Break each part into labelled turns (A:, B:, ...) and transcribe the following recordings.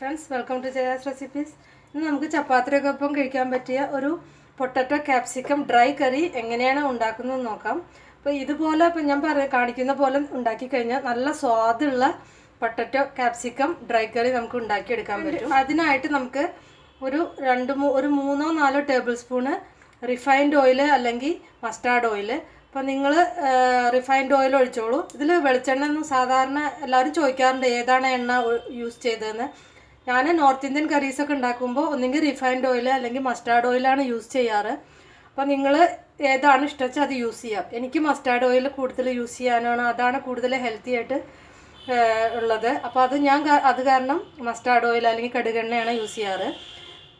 A: Friends, welcome to Jaya's recipes. ഇന്ന് നമുക്ക് ചപ്പാത്തിക്കൊപ്പം കഴിക്കാൻ പറ്റിയ ഒരു പൊട്ടറ്റോ ക്യാപ്സിക്കം ഡ്രൈ കറി എങ്ങനെയാണ് ഉണ്ടാക്കുന്നത് നോക്കാം. അപ്പോൾ ഇതുപോലെ ഞാൻ കാണിക്കുന്ന പോലെ ഉണ്ടാക്കി കഴിഞ്ഞാൽ നല്ല സ്വാദുള്ള പൊട്ടറ്റോ ക്യാപ്സിക്കം ഡ്രൈ കറി നമുക്ക് ഉണ്ടാക്കിയെടുക്കാൻ പറ്റും. അതിനായിട്ട് നമുക്ക് ഒരു 3-4 ടേബിൾ സ്പൂണ് റിഫൈൻഡ് ഓയിൽ അല്ലെങ്കിൽ മസ്റ്റാർഡ് ഓയിൽ. അപ്പോൾ നിങ്ങൾ റിഫൈൻഡ് ഓയിൽ ഒഴിച്ചോളൂ. ഇതിൽ വെളിച്ചെണ്ണ ഒന്നും സാധാരണ എല്ലാവരും ചോദിക്കാറുണ്ട് ഏതാണ് എണ്ണ യൂസ് ചെയ്തതെന്ന്. ഞാൻ നോർത്ത് ഇന്ത്യൻ കറീസൊക്കെ ഉണ്ടാക്കുമ്പോൾ ഒന്നെങ്കിൽ റിഫൈൻഡ് ഓയിൽ അല്ലെങ്കിൽ മസ്റ്റാർഡ് ഓയിലാണ് യൂസ് ചെയ്യാറ്. അപ്പോൾ നിങ്ങൾ ഏതാണ് ഇഷ്ടം അത് യൂസ് ചെയ്യാം. എനിക്ക് മസ്റ്റാർഡ് ഓയിൽ കൂടുതൽ യൂസ് ചെയ്യാനാണ്, അതാണ് കൂടുതൽ ഹെൽത്തി ആയിട്ട് ഉള്ളത്. അപ്പോൾ അത് കാരണം മസ്റ്റാർഡ് ഓയിൽ അല്ലെങ്കിൽ കടുകെണ്ണയാണ് യൂസ് ചെയ്യാറ്.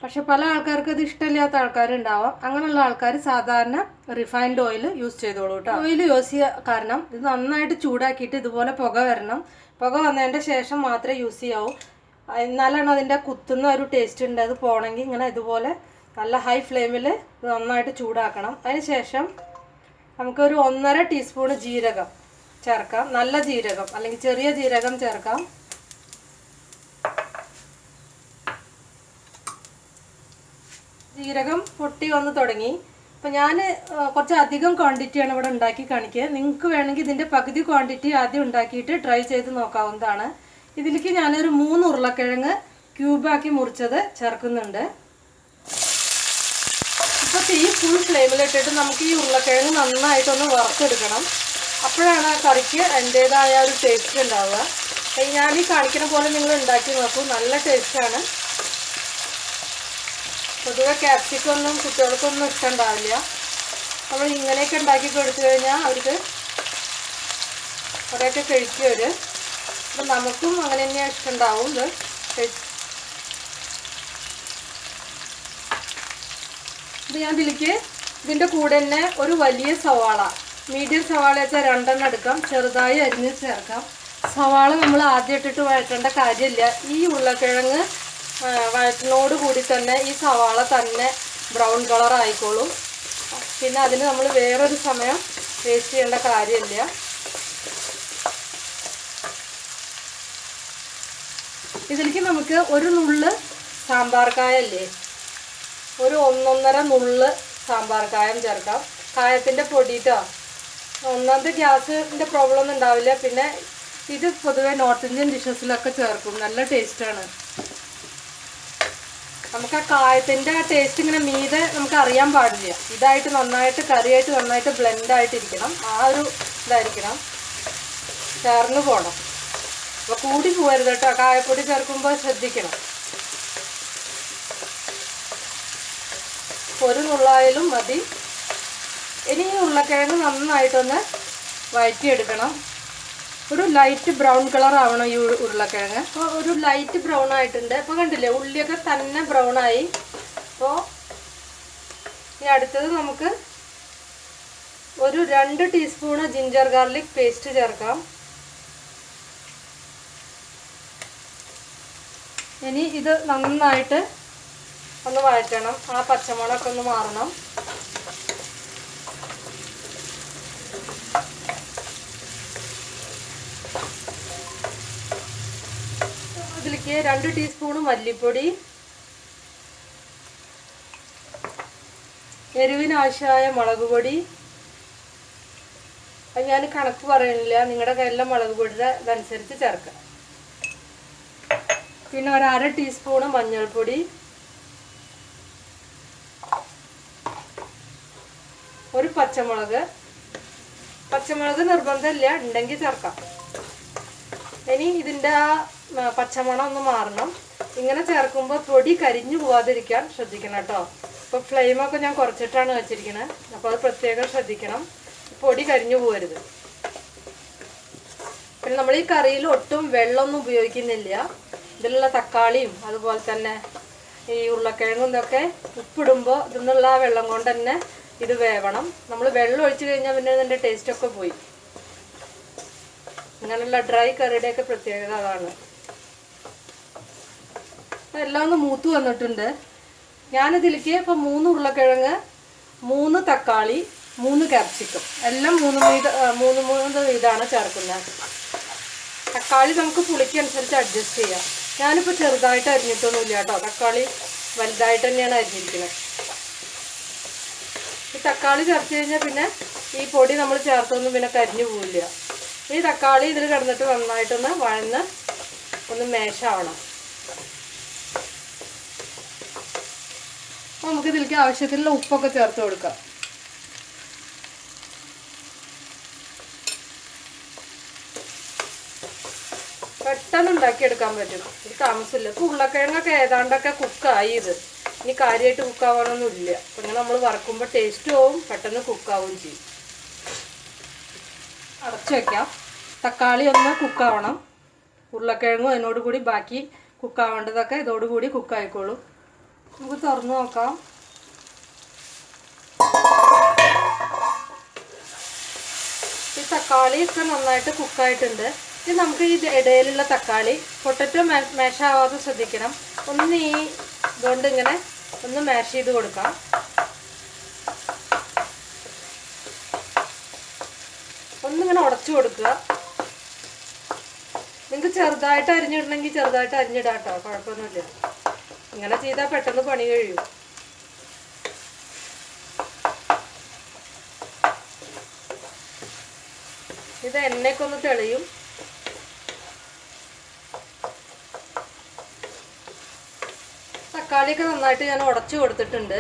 A: പക്ഷെ പല ആൾക്കാർക്ക് അത് ഇഷ്ടമില്ലാത്ത ആൾക്കാരുണ്ടാവാം. അങ്ങനെയുള്ള ആൾക്കാർ സാധാരണ റിഫൈൻഡ് ഓയിൽ യൂസ് ചെയ്തോളൂ കേട്ടോ. ഓയിൽ യൂസ് ചെയ്യുക കാരണം ഇത് നന്നായിട്ട് ചൂടാക്കിയിട്ട് ഇതുപോലെ പുക വരണം. പുക വന്നതിൻ്റെ ശേഷം മാത്രമേ യൂസ് ചെയ്യാവൂ. എന്നാലാണ് അതിൻ്റെ കുത്തുന്ന ഒരു ടേസ്റ്റ് ഉണ്ട്. അത് പോകണമെങ്കിൽ ഇങ്ങനെ ഇതുപോലെ നല്ല ഹൈ ഫ്ലെയിമിൽ നന്നായിട്ട് ചൂടാക്കണം. അതിന് ശേഷം നമുക്കൊരു 1.5 ടീസ്പൂണ് ജീരകം ചേർക്കാം. നല്ല ജീരകം അല്ലെങ്കിൽ ചെറിയ ജീരകം ചേർക്കാം. ജീരകം പൊട്ടി വന്ന് തുടങ്ങി. അപ്പോൾ ഞാൻ കുറച്ച് അധികം ക്വാണ്ടിറ്റിയാണ് ഇവിടെ ഉണ്ടാക്കി കാണിക്കുക. നിങ്ങൾക്ക് വേണമെങ്കിൽ ഇതിൻ്റെ പകുതി ക്വാണ്ടിറ്റി ആദ്യം ഉണ്ടാക്കിയിട്ട് ട്രൈ ചെയ്ത് നോക്കാവുന്നതാണ്. ഇതിലേക്ക് ഞാനൊരു 3 ഉരുളക്കിഴങ്ങ് ക്യൂബാക്കി മുറിച്ചത് ചേർക്കുന്നുണ്ട്. ഇപ്പോൾ തീ ഫുൾ ഫ്ലെയിമിലിട്ടിട്ട് നമുക്ക് ഈ ഉരുളക്കിഴങ്ങ് നന്നായിട്ടൊന്ന് വറുത്തെടുക്കണം. അപ്പോഴാണ് ആ കറിക്ക് അതിൻ്റേതായ ഒരു ടേസ്റ്റ് ഉണ്ടാവുക. ഞാൻ ഈ കാണിക്കുന്ന പോലെ നിങ്ങൾ ഉണ്ടാക്കി നോക്കൂ, നല്ല ടേസ്റ്റാണ്. പൊതുവെ ക്യാപ്സിക്കം ഒന്നും കുട്ടികൾക്കൊന്നും ഇഷ്ടമുണ്ടാവില്ല. നമ്മൾ ഇങ്ങനെയൊക്കെ ഉണ്ടാക്കി കൊടുത്തു കഴിഞ്ഞാൽ അവർക്ക് കുറേയൊക്കെ കഴിക്കും അവർ. അപ്പം നമുക്കും അങ്ങനെ തന്നെയാണ് ഇഷ്ടമുണ്ടാവും. ഇത് ഞാൻ ഇതിൻ്റെ കൂടെ തന്നെ ഒരു വലിയ സവാള, മീഡിയം സവാള വെച്ചാൽ 2 എണ്ണം എടുക്കാം, ചെറുതായി അരിഞ്ഞ് ചേർക്കാം. സവാള നമ്മൾ ആദ്യം ഇട്ടിട്ട് വഴറ്റേണ്ട കാര്യമില്ല. ഈ ഉരുളക്കിഴങ്ങ് വഴറ്റിനോട് കൂടി തന്നെ ഈ സവാള തന്നെ ബ്രൗൺ കളർ ആയിക്കോളും. പിന്നെ അതിന് നമ്മൾ വേറൊരു സമയം വേസ്റ്റ് ചെയ്യേണ്ട കാര്യമില്ല. ഇതിലേക്ക് നമുക്ക് ഒരു നുള്ള് സാമ്പാർ കായല്ലേ, ഒരു 1-1.5 നുള്ള് സാമ്പാർ കായം ചേർക്കാം. കായത്തിൻ്റെ പൊടിയിട്ടോ. ഒന്നാമത്തെ ഗ്യാസിൻ്റെ പ്രോബ്ലം ഒന്നും ഉണ്ടാവില്ല. പിന്നെ ഇത് പൊതുവെ നോർത്ത് ഇന്ത്യൻ ഡിഷസിലൊക്കെ ചേർക്കും, നല്ല ടേസ്റ്റാണ്. നമുക്ക് ആ കായത്തിൻ്റെ ആ ടേസ്റ്റ് ഇങ്ങനെ മീതെ നമുക്ക് അറിയാൻ പാടില്ല. ഇതായിട്ട് നന്നായിട്ട് കറിയായിട്ട് നന്നായിട്ട് ബ്ലെൻഡായിട്ടിരിക്കണം. ആ ഒരു ഇതായിരിക്കണം, ചേർന്ന് പോകണം. അപ്പോൾ കൂടി പോകരുത് കേട്ടോ. കായപ്പൊടി ചേർക്കുമ്പോൾ ശ്രദ്ധിക്കണം. ഒരു നുള്ളായാലും മതി. ഇനി ഈ ഉരുളക്കിഴങ്ങ് നന്നായിട്ടൊന്ന് വഴറ്റിയെടുക്കണം. ഒരു ലൈറ്റ് ബ്രൗൺ കളർ ആവണം ഈ ഉരുളക്കിഴങ്ങ്. അപ്പോൾ ഒരു ലൈറ്റ് ബ്രൗൺ ആയിട്ടുണ്ട്. അപ്പോൾ കണ്ടില്ലേ, ഉള്ളിയൊക്കെ തന്നെ ബ്രൗൺ ആയി. അപ്പോൾ ഇനി അടുത്തത് നമുക്ക് ഒരു 2 ടീസ്പൂണ് ജിഞ്ചർ ഗാർലിക് പേസ്റ്റ് ചേർക്കാം. ഇനി ഇത് നന്നായിട്ട് ഒന്ന് വഴറ്റണം. ആ പച്ചമുളകൊക്കെ ഒന്ന് മാറണം. ഇതിലേക്ക് 2 ടീസ്പൂണ് മല്ലിപ്പൊടി, എരിവിനാവശ്യമായ മുളക് പൊടി. അത് ഞാൻ കണക്ക് പറയുന്നില്ല, നിങ്ങളുടെ കയ്യിലെ മുളക് പൊടിയുടെ ഇതനുസരിച്ച് ചേർക്കാം. പിന്നെ ഒരു 1/2 ടീസ്പൂണ് മഞ്ഞൾപ്പൊടി, ഒരു പച്ചമുളക് നിർബന്ധമില്ല, ഉണ്ടെങ്കിൽ ചേർക്കാം. ഇനി ഇതിൻ്റെ ആ പച്ചമണം ഒന്ന് മാറണം. ഇങ്ങനെ ചേർക്കുമ്പോൾ പൊടി കരിഞ്ഞു പോവാതിരിക്കാൻ ശ്രദ്ധിക്കണം കേട്ടോ. ഇപ്പോൾ ഫ്ലെയിമൊക്കെ ഞാൻ കുറച്ചിട്ടാണ് വെച്ചിരിക്കുന്നത്. അപ്പോൾ അത് പ്രത്യേകം ശ്രദ്ധിക്കണം, പൊടി കരിഞ്ഞു പോകരുത്. പിന്നെ നമ്മൾ ഈ കറിയിൽ ഒട്ടും വെള്ളമൊന്നും ഉപയോഗിക്കുന്നില്ല. ഇതിലുള്ള തക്കാളിയും അതുപോലെ തന്നെ ഈ ഉരുളക്കിഴങ്ങും ഇതൊക്കെ ഉപ്പിടുമ്പോൾ ഇതിന്നുള്ള ആ വെള്ളം കൊണ്ട് തന്നെ ഇത് വേവണം. നമ്മൾ വെള്ളം ഒഴിച്ച് കഴിഞ്ഞാൽ പിന്നെ ഇതിൻ്റെ ടേസ്റ്റൊക്കെ പോയി. ഇങ്ങനെയുള്ള ഡ്രൈ കറിയുടെയൊക്കെ പ്രത്യേകത അതാണ്. എല്ലാം ഒന്ന് മൂത്ത് വന്നിട്ടുണ്ട്. ഞാനിതിലേക്ക് ഇപ്പോൾ 3 ഉരുളക്കിഴങ്ങ്, 3 തക്കാളി, 3 ക്യാപ്സിക്കം എല്ലാം 3 വീതമാണ് ചേർക്കുന്നത്. തക്കാളി നമുക്ക് പുളിക്കനുസരിച്ച് അഡ്ജസ്റ്റ് ചെയ്യാം. ഞാനിപ്പോൾ ചെറുതായിട്ട് അരിഞ്ഞിട്ടൊന്നുമില്ല കേട്ടോ, തക്കാളി വലുതായിട്ട് തന്നെയാണ് അരിഞ്ഞിരിക്കുന്നത്. ഈ തക്കാളി ചേർത്ത് കഴിഞ്ഞാൽ പിന്നെ ഈ പൊടി നമ്മൾ ചേർത്തൊന്നും പിന്നെ കരിഞ്ഞു പോവില്ല. ഈ തക്കാളി ഇതിൽ കിടന്നിട്ട് നന്നായിട്ടൊന്ന് വഴന്ന് ഒന്ന് മേശാവണം. അപ്പോൾ നമുക്ക് ഇതിലേക്ക് ആവശ്യത്തിനുള്ള ഉപ്പൊക്കെ ചേർത്ത് കൊടുക്കാം. പെട്ടെന്ന് ഉണ്ടാക്കിയെടുക്കാൻ പറ്റും, ഇത് താമസമില്ല. ഇപ്പോൾ ഉരുളക്കിഴങ്ങൊക്കെ ഏതാണ്ടൊക്കെ കുക്കായി. ഇത് ഇനി കാര്യമായിട്ട് കുക്കാവാനൊന്നുമില്ല. അപ്പം ഇങ്ങനെ നമ്മൾ വറക്കുമ്പോൾ ടേസ്റ്റ് പോവും, പെട്ടെന്ന് കുക്കാവുകയും ചെയ്യും. അടച്ചു വയ്ക്കാം. തക്കാളി ഒന്ന് കുക്കാവണം. ഉരുളക്കിഴങ്ങും അതിനോട് കൂടി ബാക്കി കുക്കാവേണ്ടതൊക്കെ ഇതോടുകൂടി കുക്കായിക്കോളും. നമുക്ക് തുറന്ന് നോക്കാം. ഈ തക്കാളിയൊക്കെ നന്നായിട്ട് കുക്കായിട്ടുണ്ട്. ഇനി നമുക്ക് ഈ ഇടയിലുള്ള തക്കാളി പൊട്ടറ്റോ മാഷാവാതെ ശ്രദ്ധിക്കണം. ഒന്ന് ഈ ഇതുകൊണ്ട് ഇങ്ങനെ ഒന്ന് മാഷ് ചെയ്ത് കൊടുക്കാം. ഒന്നിങ്ങനെ ഉടച്ചു കൊടുക്കുക. നിങ്ങൾക്ക് ചെറുതായിട്ട് അരിഞ്ഞിടണമെങ്കിൽ ചെറുതായിട്ട് അരിഞ്ഞിടാം കേട്ടോ, കുഴപ്പമൊന്നുമില്ല. ഇങ്ങനെ ചെയ്താൽ പെട്ടെന്ന് പണി കഴിയും. ഇത് എണ്ണയ്ക്കൊന്ന് തെളിയും. തക്കാളിയൊക്കെ നന്നായിട്ട് ഞാൻ ഉടച്ചു കൊടുത്തിട്ടുണ്ട്.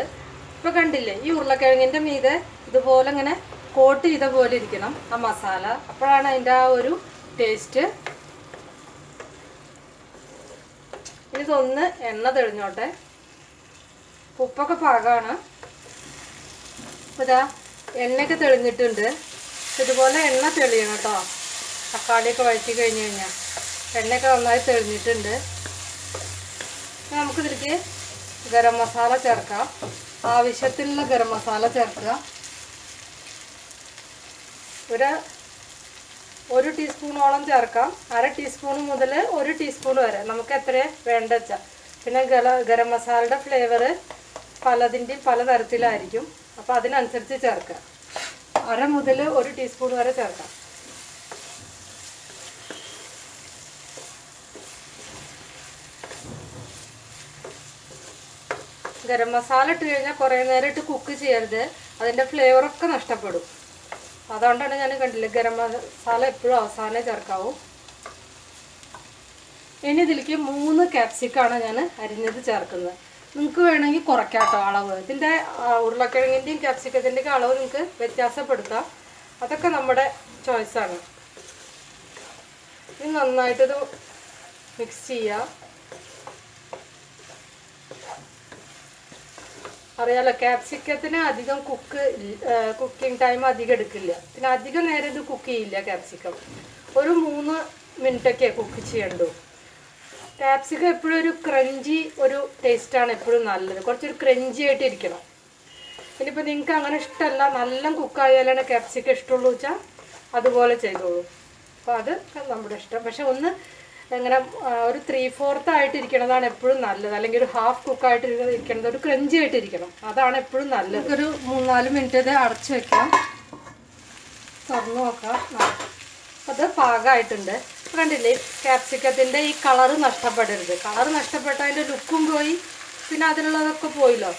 A: ഇപ്പോൾ കണ്ടില്ലേ, ഈ ഉരുളക്കിഴങ്ങിൻ്റെ മീതെ ഇതുപോലെ ഇങ്ങനെ കോട്ട് ചെയ്ത പോലെ ഇരിക്കണം ആ മസാല. അപ്പോഴാണ് അതിൻ്റെ ആ ഒരു ടേസ്റ്റ്. ഇതൊന്ന് എണ്ണ തെളിഞ്ഞോട്ടെ. ഉപ്പൊക്കെ പാകമാണ്. അപ്പോൾ ഇതാ എണ്ണയൊക്കെ തെളിഞ്ഞിട്ടുണ്ട്. ഇതുപോലെ എണ്ണ തെളിയണം കേട്ടോ. തക്കാളിയൊക്കെ വഴറ്റി കഴിഞ്ഞ് കഴിഞ്ഞാൽ എണ്ണയൊക്കെ നന്നായി തെളിഞ്ഞിട്ടുണ്ട്. നമുക്കിതിലേക്ക് ഗരം മസാല ചേർക്കാം. ആവശ്യത്തിനുള്ള ഗരം മസാല ചേർക്കുക. ഒരു ടീസ്പൂണോളം ചേർക്കാം. അര ടീസ്പൂൺ മുതൽ 1 ടീസ്പൂൺ വരെ നമുക്ക് എത്ര വേണ്ട വെച്ചാൽ. പിന്നെ ഗരം മസാലയുടെ ഫ്ലേവർ പലതിൻ്റെയും പലതരത്തിലായിരിക്കും. അപ്പോൾ അതിനനുസരിച്ച് ചേർക്കുക. അര മുതൽ 1 ടീസ്പൂൺ വരെ ചേർക്കാം. ഗരം മസാല ഇട്ട് കഴിഞ്ഞാൽ കുറേ നേരം ഇട്ട് കുക്ക് ചെയ്യരുത്, അതിൻ്റെ ഫ്ലേവറൊക്കെ നഷ്ടപ്പെടും. അതുകൊണ്ടാണ് ഞാൻ കണ്ടില്ല ഗരം മസാല എപ്പോഴും അവസാനം ചേർക്കാവൂ. ഇനി ഇതിലേക്ക് 3 ക്യാപ്സിക്കാണ് ഞാൻ അരിഞ്ഞത് ചേർക്കുന്നത്. നിങ്ങൾക്ക് വേണമെങ്കിൽ കുറയ്ക്കാം കേട്ടോ അളവ്. ഇതിൻ്റെ ഉരുളക്കിഴങ്ങിൻ്റെയും ക്യാപ്സിക്കത്തിൻ്റെയൊക്കെ അളവ് നിങ്ങൾക്ക് വ്യത്യാസപ്പെടുത്താം. അതൊക്കെ നമ്മുടെ ചോയ്സാണ്. ഇനി നന്നായിട്ടത് മിക്സ് ചെയ്യുക. അറിയാലോ, ക്യാപ്സിക്കത്തിന് അധികം കുക്കിംഗ് ടൈം അധികം എടുക്കില്ല. പിന്നെ അധികം നേരം ഇത് കുക്ക് ചെയ്യില്ല. ക്യാപ്സിക്കം ഒരു 3 മിനിറ്റൊക്കെ കുക്ക് ചെയ്യണ്ടു. ക്യാപ്സിക്കം എപ്പോഴും ഒരു ക്രഞ്ചി ഒരു ടേസ്റ്റാണ് എപ്പോഴും നല്ലത്. കുറച്ചൊരു ക്രഞ്ചി ആയിട്ട് ഇരിക്കണം. ഇനിയിപ്പോൾ നിങ്ങൾക്ക് അങ്ങനെ ഇഷ്ടമല്ല, നല്ല കുക്കായാലാണ് ക്യാപ്സിക്കം ഇഷ്ടമുള്ളൂ വെച്ചാൽ അതുപോലെ ചെയ്തോളൂ. അപ്പോൾ അത് നമ്മുടെ ഇഷ്ടം. പക്ഷെ ഒന്ന് ഇങ്ങനെ ഒരു 3/4 ആയിട്ടിരിക്കണതാണ് എപ്പോഴും നല്ലത്. അല്ലെങ്കിൽ ഒരു ഹാഫ് കുക്കായിട്ട് ഇരിക്കണത് ഒരു ക്രഞ്ചി ആയിട്ടിരിക്കണം. അതാണ് എപ്പോഴും നല്ലത്. ഒരു 3-4 മിനിറ്റ് ഇത് അടച്ചു വെക്കാം. തുറന്ന് നോക്കാം. അത് പാകമായിട്ടുണ്ട്. കണ്ടില്ലേ, ക്യാപ്സിക്കത്തിൻ്റെ ഈ കളറ് നഷ്ടപ്പെടരുത്. കളറ് നഷ്ടപ്പെട്ട അതിൻ്റെ ലുക്കും പോയി, പിന്നെ അതിലുള്ളതൊക്കെ പോയില്ലോ.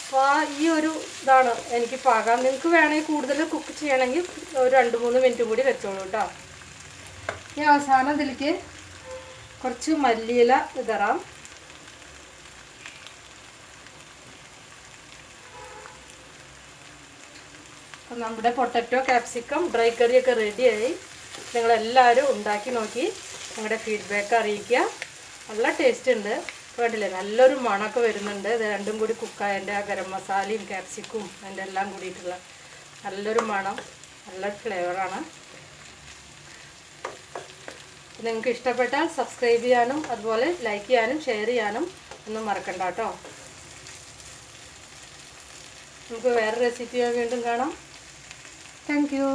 A: അപ്പോൾ ഈ ഒരു ഇതാണ് എനിക്ക് പാകം. നിങ്ങൾക്ക് വേണമെങ്കിൽ കൂടുതൽ കുക്ക് ചെയ്യണമെങ്കിൽ ഒരു 2-3 മിനിറ്റ് കൂടി വെച്ചോളൂ കേട്ടോ. ഈ അവസാനം ഇതിലേക്ക് കുറച്ച് മല്ലിയില വിതറാം. അപ്പം നമ്മുടെ പൊട്ടറ്റോ ക്യാപ്സിക്കം ഡ്രൈ കറിയൊക്കെ റെഡിയായി. നിങ്ങളെല്ലാവരും ഉണ്ടാക്കി നോക്കി നിങ്ങളുടെ ഫീഡ്ബാക്ക് അറിയിക്കുക. നല്ല ടേസ്റ്റ് ഉണ്ട്. കേട്ടില്ലേ, നല്ലൊരു മണമൊക്കെ വരുന്നുണ്ട്. ഇത് രണ്ടും കൂടി കുക്കായതിൻ്റെ ആ ഗരം മസാലയും ക്യാപ്സിക്കും അതിൻ്റെ എല്ലാം കൂടിയിട്ടുള്ള നല്ലൊരു മണം, നല്ല ഫ്ലേവറാണ്. നിങ്ങൾക്ക് ഇഷ്ടപ്പെട്ടാൽ സബ്സ്ക്രൈബ് ചെയ്യാനും അതുപോലെ ലൈക്ക് ചെയ്യാനും ഷെയർ ചെയ്യാനും ഒന്നും മറക്കണ്ട കേട്ടോ. നമുക്ക് വേറെ റെസിപ്പിയോ വീണ്ടും കാണാം. Thank you.